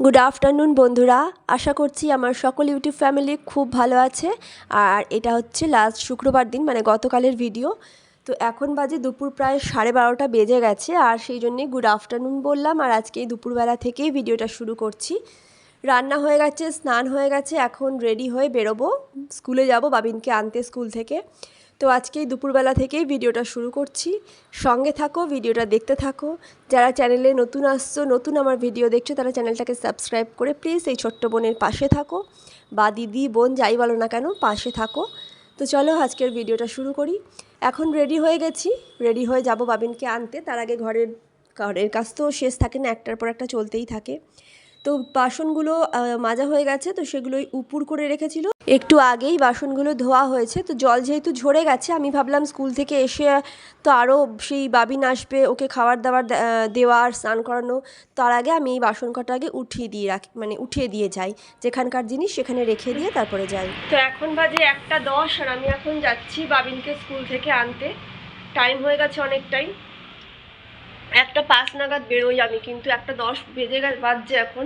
Good afternoon বন্ধুরা, আশা করছি আমার সকল ইউটিউব ফ্যামিলি খুব ভালো আছে। আর এটা হচ্ছে লাস্ট শুক্রবার দিন, মানে গতকালের ভিডিও। তো এখন বাজে দুপুর প্রায় 12:30 বেজে গেছে, আর সেই জন্যে গুড আফটারনুন বললাম। আর আজকে এই দুপুরবেলা থেকেই ভিডিওটা শুরু করছি। রান্না হয়ে গেছে, স্নান হয়ে গেছে, এখন রেডি হয়ে বেরোবো, স্কুলে যাব বাবিনকে আনতে স্কুল থেকে। তো আজকেই দুপুরবেলা থেকেই ভিডিওটা শুরু করছি। সঙ্গে থাকো, ভিডিওটা দেখতে থাকো। যারা চ্যানেলে নতুন আসছো, নতুন আমার ভিডিও দেখছো, তারা চ্যানেলটাকে সাবস্ক্রাইব করে প্লিজ এই ছোট্ট বোনের পাশে থাকো, বা দিদি বোন যাই বলো না কেন, পাশে থাকো। তো চলো আজকের ভিডিওটা শুরু করি। এখন রেডি হয়ে গেছি, রেডি হয়ে যাব বাবিনকে আনতে। তার আগে ঘরের কাজ তো শেষ থাকে না, একটার পর একটা চলতেই থাকে। তো বাসনগুলো মাজা হয়ে গেছে, তো সেগুলোই উপুর করে রেখেছিল। একটু আগেই বাসনগুলো ধোয়া হয়েছে। তো জল যেহেতু ঝরে গেছে, আমি ভাবলাম স্কুল থেকে এসে তো আরও সেই বাবিন আসবে, ওকে খাবার দাবার দেওয়া আর স্নান করানো, তার আগে আমি এই বাসন কটা আগে উঠিয়ে দিয়ে রাখি, মানে উঠিয়ে দিয়ে যাই, যেখানকার জিনিস সেখানে রেখে দিয়ে তারপরে যাই। তো এখন বাজে 1:10, আর আমি এখন যাচ্ছি বাবিনকে স্কুল থেকে আনতে। টাইম হয়ে গেছে অনেকটাই, 1:05 নাগাদ বেরোই আমি, কিন্তু 1:10 বেজে বাজছে এখন।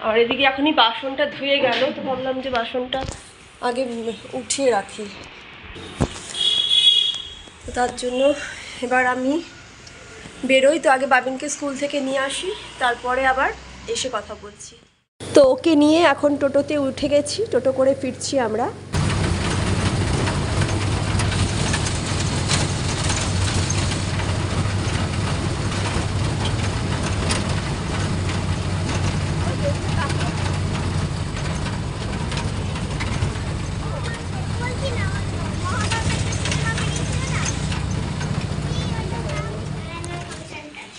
আর এদিকে এখনই বাসনটা ধুয়ে গেল, তো ভাবলাম যে বাসনটা আগে উঠিয়ে রাখি। তো তার জন্য এবার আমি বেরোই। তো আগে বাবিনকে স্কুল থেকে নিয়ে আসি, তারপরে আবার এসে কথা বলছি। তো ওকে নিয়ে এখন টোটোতে উঠে গেছি, টোটো করে ফিরছি আমরা।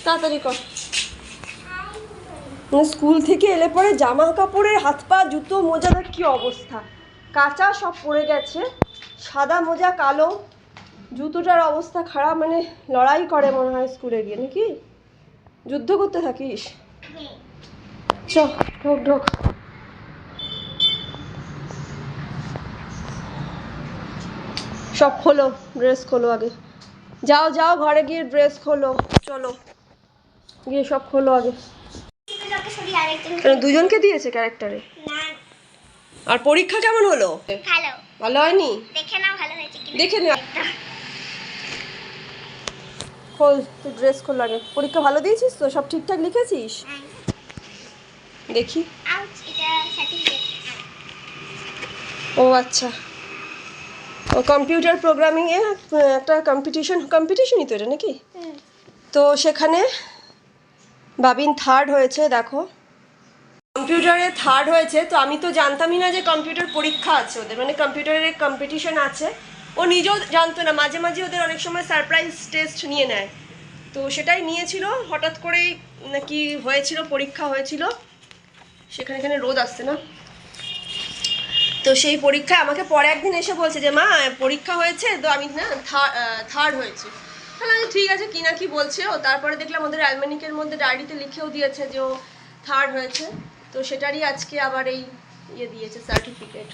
তাড়াতাড়ি কর। স্কুল থেকে এলে পরে জামা কাপড়ের হাত পা জুতো মোজাটার কী অবস্থা, কাঁচা সব পড়ে গেছে, সাদা মোজা কালো, জুতোটার অবস্থা খারাপ। মানে লড়াই করে মনে হয় স্কুলে গিয়ে, নাকি যুদ্ধ করতে থাকিস? চ ঢোক ঢোক। সব খোলো, ড্রেস খোলো আগে। যাও যাও, ঘরে গিয়ে ড্রেস খোলো, চলো গিয়ে সব খোলো আগে। দুজনকে দিয়েছে ক্যারেক্টারে। আর পরীক্ষা কেমন হলো? ভালো। ভালো হয়নি? দেখে নাও ভালো হয়েছে কিনা। দেখে নাও। খোল, তুই ড্রেস খোল আগে। পরীক্ষা ভালো দিয়েছিস তো? সব ঠিকঠাক লিখেছিস? দেখি। ও আচ্ছা, ও কম্পিউটার প্রোগ্রামিংয়ে একটা কম্পিটিশনই তো এটা, নাকি? তো সেখানে বাবিন থার্ড হয়েছে, দেখো কম্পিউটারে থার্ড হয়েছে। তো আমি তো জানতামই না যে কম্পিউটার পরীক্ষা আছে ওদের, মানে কম্পিউটারের কম্পিটিশন আছে। ও নিজেও জানতো না, মাঝে মাঝে ওদের অনেক সময় সারপ্রাইজ টেস্ট নিয়ে নেয়। তো সেটাই নিয়েছিল, হঠাৎ করেই নাকি হয়েছিল, পরীক্ষা হয়েছিল সেখানে। এখানে রোদ আসছে না? তো সেই পরীক্ষায় আমাকে পরে একদিন এসে বলছে যে মা পরীক্ষা হয়েছে, তো আমি না থার্ড হয়েছে। তাহলে আমি ঠিক আছে, কি না কি বলছে ও। তারপরে দেখলাম ওদের অ্যালমানিকের মধ্যে ডায়েরিতে লিখেও দিয়েছে যে ও থার্ড হয়েছে। তো সেটারই আজকে আবার এই দিয়েছে সার্টিফিকেট।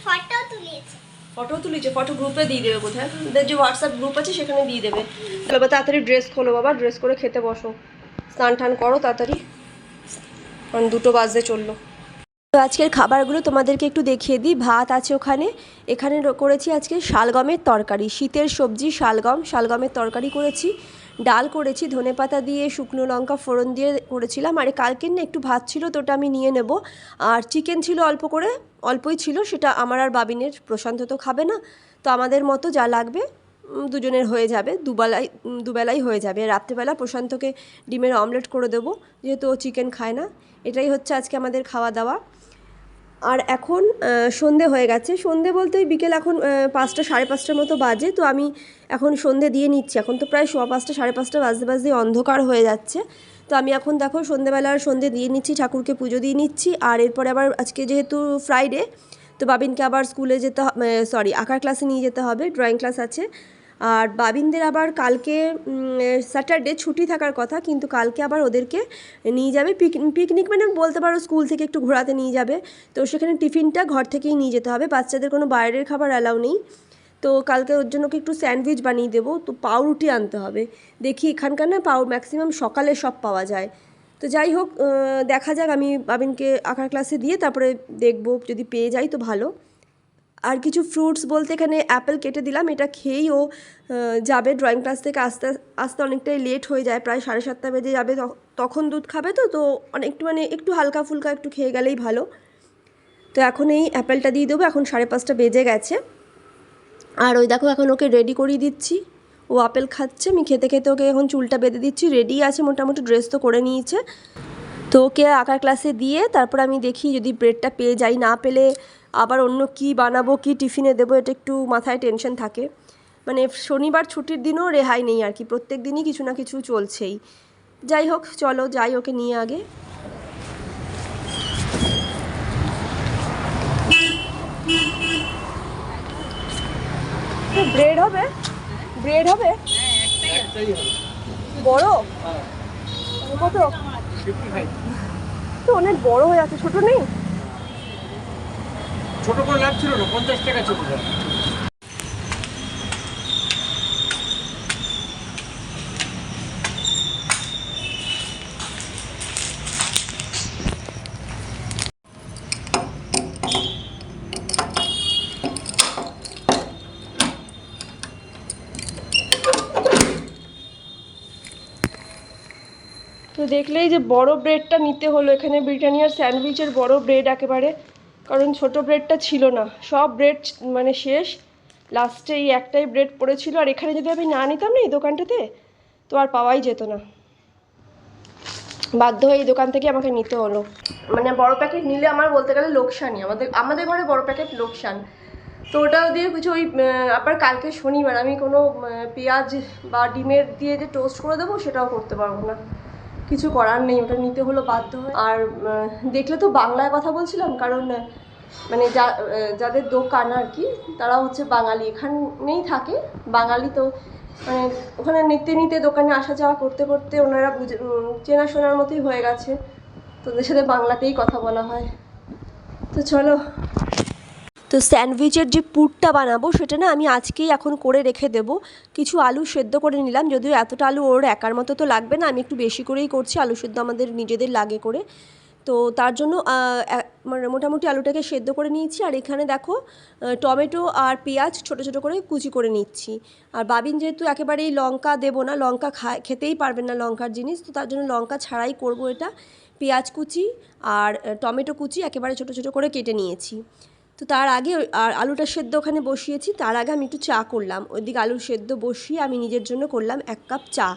ফটো তুলেছে, ফটো গ্রুপে দিয়ে দেবে বোধহয়, ওদের যে হোয়াটসঅ্যাপ গ্রুপ আছে সেখানে দিয়ে দেবে। বাবা তাড়াতাড়ি ড্রেস খোলো, বাবা ড্রেস করে খেতে বসো, স্নান টান করো তাড়াতাড়ি, কারণ 2টো বাজতে চললো। তো আজকের খাবারগুলো তোমাদেরকে একটু দেখিয়ে দিই। ভাত আছে ওখানে, এখানে করেছি আজকে শালগমের তরকারি, শীতের সবজি শালগমের তরকারি করেছি। ডাল করেছি ধনেপাতা দিয়ে, শুকনো লঙ্কা ফোড়ন দিয়ে করেছিলাম। আর কালকের না একটু ভাত ছিল, তো ওটা আমি নিয়ে নেব। আর চিকেন ছিল অল্প করে, অল্পই ছিল, সেটা আমার আর বাবিনের, প্রশান্ত তো খাবে না। তো আমাদের মতো যা লাগবে দুজনের হয়ে যাবে, দুবেলাই হয়ে যাবে। রাত্রেবেলা প্রশান্তকে ডিমের অমলেট করে দেবো, যেহেতু ও চিকেন খায় না। এটাই হচ্ছে আজকে আমাদের খাওয়া দাওয়া। আর এখন সন্ধে হয়ে গেছে, সন্ধে বলতে বিকেল এখন 5টা 5:30 মতো বাজে। তো আমি এখন সন্ধে দিয়ে নিচ্ছি, এখন তো প্রায় 5:15 5:30 বাজতে বাজতে অন্ধকার হয়ে যাচ্ছে। তো আমি এখন দেখো সন্ধেবেলার সন্ধে দিয়ে নিচ্ছি, ঠাকুরকে পুজো দিয়ে নিচ্ছি। আর এরপরে আবার আজকে যেহেতু ফ্রাইডে, তো বাবিনকে আবার স্কুলে যেতে আঁকার ক্লাসে নিয়ে যেতে হবে, ড্রয়িং ক্লাস আছে। আর বাবিনদের আবার কালকে স্যাটারডে ছুটি থাকার কথা, কিন্তু কালকে আবার ওদেরকে নিয়ে যাবে পিকনিক, মানে বলতে পারো স্কুল থেকে একটু ঘোরাতে নিয়ে যাবে। তো সেখানে টিফিনটা ঘর থেকেই নিয়ে যেতে হবে, বাচ্চাদের কোনো বাইরের খাবার অ্যালাউ নেই। তো কালকে ওর জন্য একটু স্যান্ডউইচ বানিয়ে দেবো। তো পাউরুটি আনতে হবে, দেখি এখানকার না ম্যাক্সিমাম সকালে সব পাওয়া যায়। তো যাই হোক, দেখা যাক, আমি বাবিনকে আঁকার ক্লাসে দিয়ে তারপরে দেখবো, যদি পেয়ে যাই তো ভালো। আর কিছু ফ্রুটস বলতে এখানে অ্যাপেল কেটে দিলাম, এটা খেয়েই ও যাবে ড্রয়িং ক্লাস থেকে। আস্তে আস্তে অনেকটাই লেট হয়ে যায়, প্রায় 7:30 বেজে যাবে, তখন দুধ খাবে। তো একটু মানে একটু হালকা ফুলকা একটু খেয়ে গেলেই ভালো। তো এখন এই অ্যাপেলটা দিয়ে দেবো, এখন 5:30 বেজে গেছে। আর ওই দেখো এখন ওকে রেডি করিয়ে দিচ্ছি, ও আপেল খাচ্ছে, আমি খেতে খেতে ওকে এখন চুলটা বেঁধে দিচ্ছি। রেডি আছে মোটামুটি, ড্রেস তো করে নিয়েছে। তো ওকে আঁকার ক্লাসে দিয়ে তারপর আমি দেখি যদি ব্রেডটা পেয়ে যাই, না পেলে আবার অন্য কি বানাবো, কি টিফিনে দেবো, এটা একটু মাথায় টেনশন থাকে। মানে শনিবার ছুটির দিনও রেহাই নেই আর কি, প্রত্যেক দিনই কিছু না কিছু চলছেই। যাই হোক, চলো যাই ওকে নিয়ে আগে। ব্রেড হবে, ব্রেড হবে বড় কত, তো অনেক বড় হয়ে আছে, ছোট নেই? ছোট করে লাভ ছিল না, 50 টাকা ছোট করে। তো দেখলেই যে বড় ব্রেডটা নিতে হলো, এখানে ব্রিটানিয়ার স্যান্ডউইচের বড় ব্রেড একেবারে, কারণ ছোট ব্রেডটা ছিল না, সব ব্রেড মানে শেষ, লাস্টে এই একটাই ব্রেড পড়েছিল। আর এখানে যদি আমি না নিতাম না এই দোকানটাতে, তো আর পাওয়াই যেত না, বাধ্য হয়ে এই দোকান থেকে আমাকে নিতে হলো। মানে বড় প্যাকেট নিলে আমার বলতে গেলে লোকসানই, আমাদের ঘরে বড় প্যাকেট লোকসান। তো ওটা দিয়ে কিছু ওই আবার কালকে শনিবার আমি কোনো পেঁয়াজ বা ডিমের দিয়ে যে টোস্ট করে দেবো সেটাও করতে পারবো না, কিছু করার নেই, ওটা নিতে হলো বাধ্য হয়ে। আর দেখলে তো বাংলায় কথা বলছিলাম, কারণ মানে যাদের দোকান আর কি, তারা হচ্ছে বাঙালি, এখানেই থাকে বাঙালি। তো মানে ওখানে নিতে নিতে দোকানে আসা যাওয়া করতে করতে ওনারা চেনাশোনার মতোই হয়ে গেছে, তো ওদের সাথে বাংলাতেই কথা বলা হয়। তো চলো, তো স্যান্ডউইচের যে পুরটা বানাবো সেটা না আমি আজকেই এখন করে রেখে দেবো। কিছু আলু সেদ্ধ করে নিলাম, যদিও এতটা আলু ওর একার মতো তো লাগবে না, আমি একটু বেশি করেই করছি, আলু সেদ্ধ আমাদের নিজেদের লাগে করে। তো তার জন্য মানে মোটামুটি আলুটাকে সেদ্ধ করে নিয়েছি। আর এখানে দেখো টমেটো আর পেঁয়াজ ছোটো ছোটো করে কুচি করে নিচ্ছি। আর বাবিন যেহেতু একেবারেই লঙ্কা দেবো না, লঙ্কা খেতেই পারবেন না লঙ্কার জিনিস, তো তার জন্য লঙ্কা ছাড়াই করব এটা। পেঁয়াজ কুচি আর টমেটো কুচি একেবারে ছোটো ছোটো করে কেটে নিয়েছি। তো তার আগে আর আলুটা সেদ্ধ ওখানে বসিয়েছি, তার আগে আমি একটু চা করলাম। ওইদিকে আলু সেদ্ধ বসিয়ে আমি নিজের জন্য করলাম 1 কাপ চা।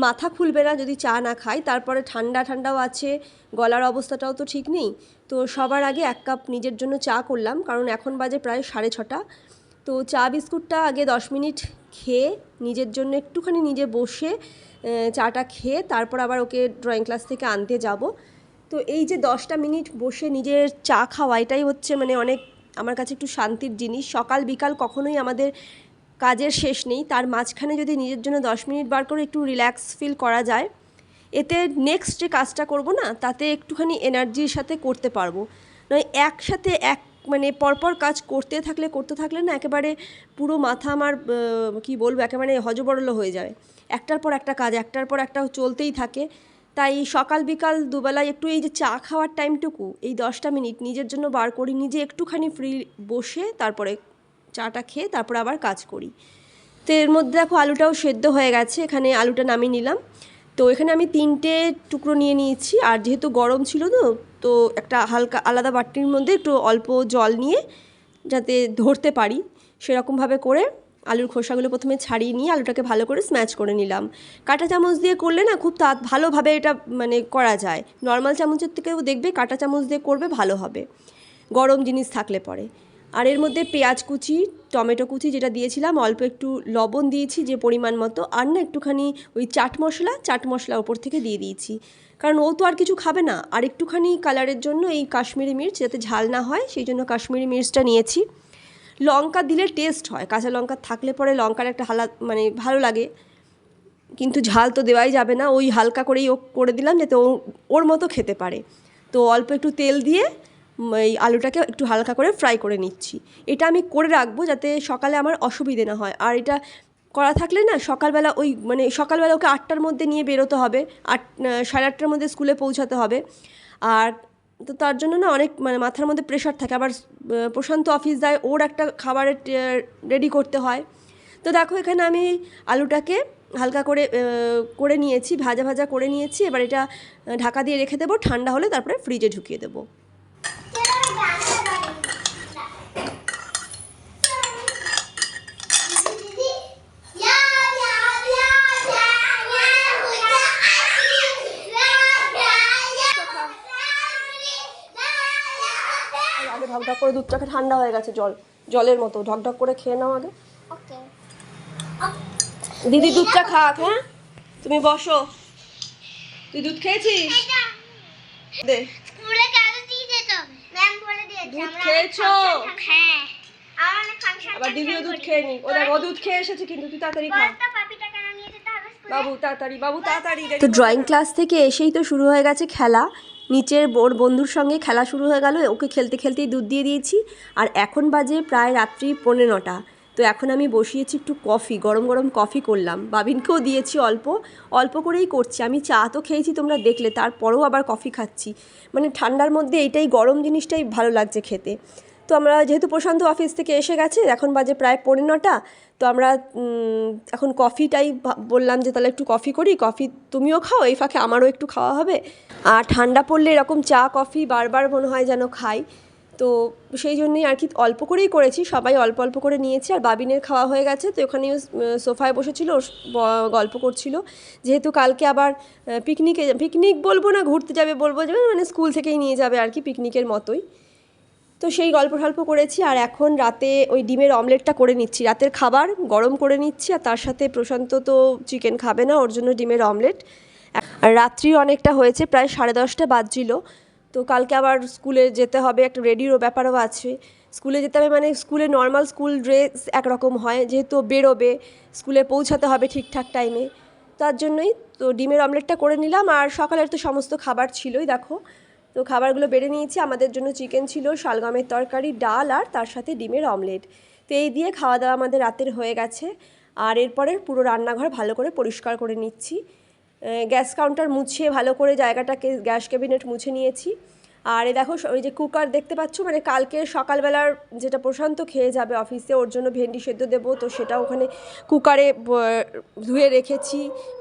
মাথা খুলবে না যদি চা না খাই, তারপরে ঠান্ডা ঠান্ডাও আছে, গলার অবস্থাটাও তো ঠিক নেই। তো সবার আগে 1 কাপ নিজের জন্য চা করলাম, কারণ এখন বাজে প্রায় 6:30। তো চা বিস্কুটটা আগে 10 মিনিট খেয়ে নিজের জন্য একটুখানি নিজে বসে চাটা খেয়ে তারপর আবার ওকে ড্রয়িং ক্লাস থেকে আনতে যাব। তো এই যে 10টা মিনিট বসে নিজের চা খাওয়া, এটাই হচ্ছে মানে অনেক আমার কাছে একটু শান্তির জিনিস। সকাল বিকাল কখনোই আমাদের কাজের শেষ নেই, তার মাঝখানে যদি নিজের জন্য 10 মিনিট বার করে একটু রিল্যাক্স ফিল করা যায়, এতে নেক্সট যে কাজটা করব না তাতে একটুখানি এনার্জির সাথে করতে পারবো। নয় একসাথে মানে পরপর কাজ করতে থাকলে না একেবারে পুরো মাথা আমার কি বলবো, একেবারে হযবরল হয়ে যায়। একটার পর একটা কাজ, একটার পর একটা চলতেই থাকে। তাই সকাল বিকাল দুবেলায় একটু এই যে চা খাওয়ার টাইমটুকু, এই 10টা মিনিট নিজের জন্য বার করি, নিজে একটুখানি ফ্রি বসে তারপরে চাটা খেয়ে তারপর আবার কাজ করি। তো এর মধ্যে দেখো আলুটাও সেদ্ধ হয়ে গেছে, এখানে আলুটা নামিয়ে নিলাম। তো এখানে আমি 3টে টুকরো নিয়ে নিয়েছি, আর যেহেতু গরম ছিল তো একটা হালকা আলাদা বাটির মধ্যে একটু অল্প জল নিয়ে যাতে ধরতে পারি সেরকমভাবে করে আলুর খোসাগুলো প্রথমে ছাড়িয়ে নিয়ে আলুটাকে ভালো করে স্ম্যাশ করে নিলাম। কাঁটা চামচ দিয়ে করলে না খুব ভালোভাবে এটা মানে করা যায়, নর্মাল চামচের থেকেও দেখবে কাঁটা চামচ দিয়ে করবে ভালো হবে, গরম জিনিস থাকলে পরে। আর এর মধ্যে পেঁয়াজ কুচি, টমেটো কুচি যেটা দিয়েছিলাম, অল্প একটু লবণ দিয়েছি যে পরিমাণ মতো, আর না একটুখানি ওই চাট মশলা ওপর থেকে দিয়ে দিয়েছি, কারণ ও তো আর কিছু খাবে না। আর একটুখানি কালারের জন্য এই কাশ্মীরি মির্চ, যাতে ঝাল না হয় সেই জন্য কাশ্মীরি মির্চটা নিয়েছি। লঙ্কা দিলে টেস্ট হয়, কাঁচা লঙ্কা থাকলে পরে লঙ্কার একটা মানে ভালো লাগে, কিন্তু ঝাল তো দেওয়াই যাবে না, ওই হালকা করেই ও করে দিলাম যাতে ওর মতো খেতে পারে। তো অল্প একটু তেল দিয়ে এই আলুটাকে একটু হালকা করে ফ্রাই করে নিচ্ছি। এটা আমি করে রাখবো যাতে সকালে আমার অসুবিধে না হয়। আর এটা করা থাকলে না সকালবেলা ওই মানে সকালবেলা ওকে 8টার মধ্যে নিয়ে বেরোতে হবে, 8:30টার মধ্যে স্কুলে পৌঁছাতে হবে। আর তো তার জন্য না অনেক মানে মাথার মধ্যে প্রেশার থাকে। আবার প্রশান্ত অফিস যায়, ওর একটা খাবারের রেডি করতে হয়। তো দেখো এখানে আমি আলুটাকে হালকা করে করে নিয়েছি, ভাজা ভাজা করে নিয়েছি। এবার এটা ঢাকা দিয়ে রেখে দেবো, ঠান্ডা হলে তারপরে ফ্রিজে ঢুকিয়ে দেবো। আগে ঢকঢক করে দুধটাকে, ঠান্ডা হয়ে গেছে জলের মতো, ঢকঢক করে খেয়ে নাও আগে। দিদি দুধটা খাক। হ্যাঁ তুমি বসো। তুই দুধ খেয়েছিস? দে দুধ খেয়েছো? আবার দিদিও দুধ খেয়ে নি। ও দেখ ও দুধ খেয়ে এসেছে, কিন্তু তুই তাড়াতাড়ি খা বাবু, তাড়াতাড়ি বাবু, তাড়াতাড়ি। তো ড্রয়িং ক্লাস থেকে এসেই তো শুরু হয়ে গেছে খেলা। নিচের ওর বন্ধুর সঙ্গে খেলা শুরু হয়ে গেল। ওকে খেলতে খেলতেই দুধ দিয়ে দিয়েছি। আর এখন বাজে প্রায় রাত্রি 9:45। তো এখন আমি বসিয়েছি একটু কফি, গরম গরম কফি করলাম। বাবিনকেও দিয়েছি, অল্প অল্প করেই করছি। আমি চা তো খেয়েছি তোমরা দেখলে, তারপরেও আবার কফি খাচ্ছি। মানে ঠান্ডার মধ্যে এইটাই, গরম জিনিসটাই ভালো লাগছে খেতে। তো আমরা যেহেতু প্রশান্ত অফিস থেকে এসে গেছে, এখন বাজে প্রায় 9:45। তো আমরা এখন কফিটাই বললাম যে তাহলে একটু কফি করি, কফি তুমিও খাও, এই ফাঁকে আমারও একটু খাওয়া হবে। আর ঠান্ডা পড়লে এরকম চা কফি বারবার মনে হয় যেন খাই। তো সেই জন্যই আর কি অল্প করেই করেছি, সবাই অল্প অল্প করে নিয়েছি। আর বাবিনের খাওয়া হয়ে গেছে, তো ওখানে সোফায় বসেছিল, গল্প করছিল। যেহেতু কালকে আবার পিকনিক বলবো না, ঘুরতে যাবে বলবো, যে মানে স্কুল থেকেই নিয়ে যাবে আর কি, পিকনিকের মতোই। তো সেই গল্প করেছি। আর এখন রাতে ওই ডিমের অমলেটটা করে নিচ্ছি, রাতের খাবার গরম করে নিচ্ছি। আর তার সাথে প্রশান্ত তো চিকেন খাবে না, ওর জন্য ডিমের অমলেট। আর রাত্রি অনেকটা হয়েছে, প্রায় 10:30 বাজছিল। তো কালকে আবার স্কুলে যেতে হবে, একটা রেডিরও ব্যাপারও আছে। স্কুলে যেতে হবে মানে স্কুলে নর্মাল স্কুল ড্রেস একরকম হয়, যেহেতু বেরোবে, স্কুলে পৌঁছাতে হবে ঠিকঠাক টাইমে। তার জন্যই তো ডিমের অমলেটটা করে নিলাম। আর সকালের তো সমস্ত খাবার ছিলই, দেখো। তো খাবারগুলো বেড়ে নিয়েছি। আমাদের জন্য চিকেন ছিল, শালগমের তরকারি, ডাল, আর তার সাথে ডিমের অমলেট। তো এই দিয়ে খাওয়া দাওয়া আমাদের রাতের হয়ে গেছে। আর এরপরে পুরো রান্নাঘর ভালো করে পরিষ্কার করে নিচ্ছি। গ্যাস কাউন্টার মুছিয়ে ভালো করে জায়গাটাকে, গ্যাস ক্যাবিনেট মুছে নিয়েছি। আর এই দেখো ওই যে কুকার দেখতে পাচ্ছ, মানে কালকে সকালবেলার যেটা প্রশান্ত খেয়ে যাবে অফিসে, ওর জন্য ভেন্ডি সেদ্ধ দেবো। তো সেটা ওখানে কুকারে ধুয়ে রেখেছি,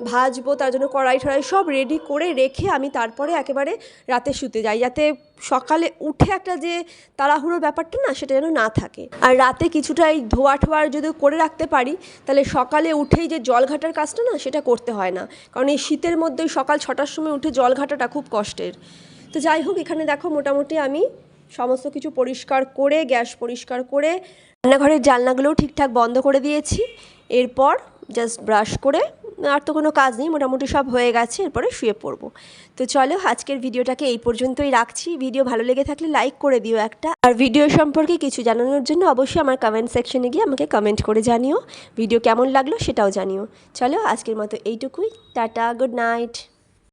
ভাজবো। তার জন্য কড়াই ঠড়াই সব রেডি করে রেখে আমি তারপরে একেবারে রাতে শুতে যাই, যাতে সকালে উঠে একটা যে তাড়াহুড়োর ব্যাপারটা না, সেটা যেন না থাকে। আর রাতে কিছুটা এই ধোয়া ঠোয়ার যদি করে রাখতে পারি, তাহলে সকালে উঠেই যে জল ঘাটার কাজটা না, সেটা করতে হয় না। কারণ এই শীতের মধ্যে সকাল 6টার সময় উঠে জল ঘাটাটা খুব কষ্টের। তো যাই হোক, এখানে দেখো মোটামুটি আমি সমস্ত কিছু পরিষ্কার করে, গ্যাস পরিষ্কার করে, রান্নাঘরের জানলাগুলোও ঠিকঠাক বন্ধ করে দিয়েছি। এরপর জাস্ট ব্রাশ করে, আর তো কোনো কাজ নেই, মোটামুটি সব হয়ে গেছে। এরপরে শুয়ে পড়বো। তো চলো আজকের ভিডিওটাকে এই পর্যন্তই রাখছি। ভিডিও ভালো লেগে থাকলে লাইক করে দিও একটা। আর ভিডিও সম্পর্কে কিছু জানানোর জন্য অবশ্যই আমার কমেন্ট সেকশনে গিয়ে আমাকে কমেন্ট করে জানিও ভিডিও কেমন লাগলো, সেটাও জানিও। চলো আজকের মতো এইটুকুই, টাটা, গুড নাইট।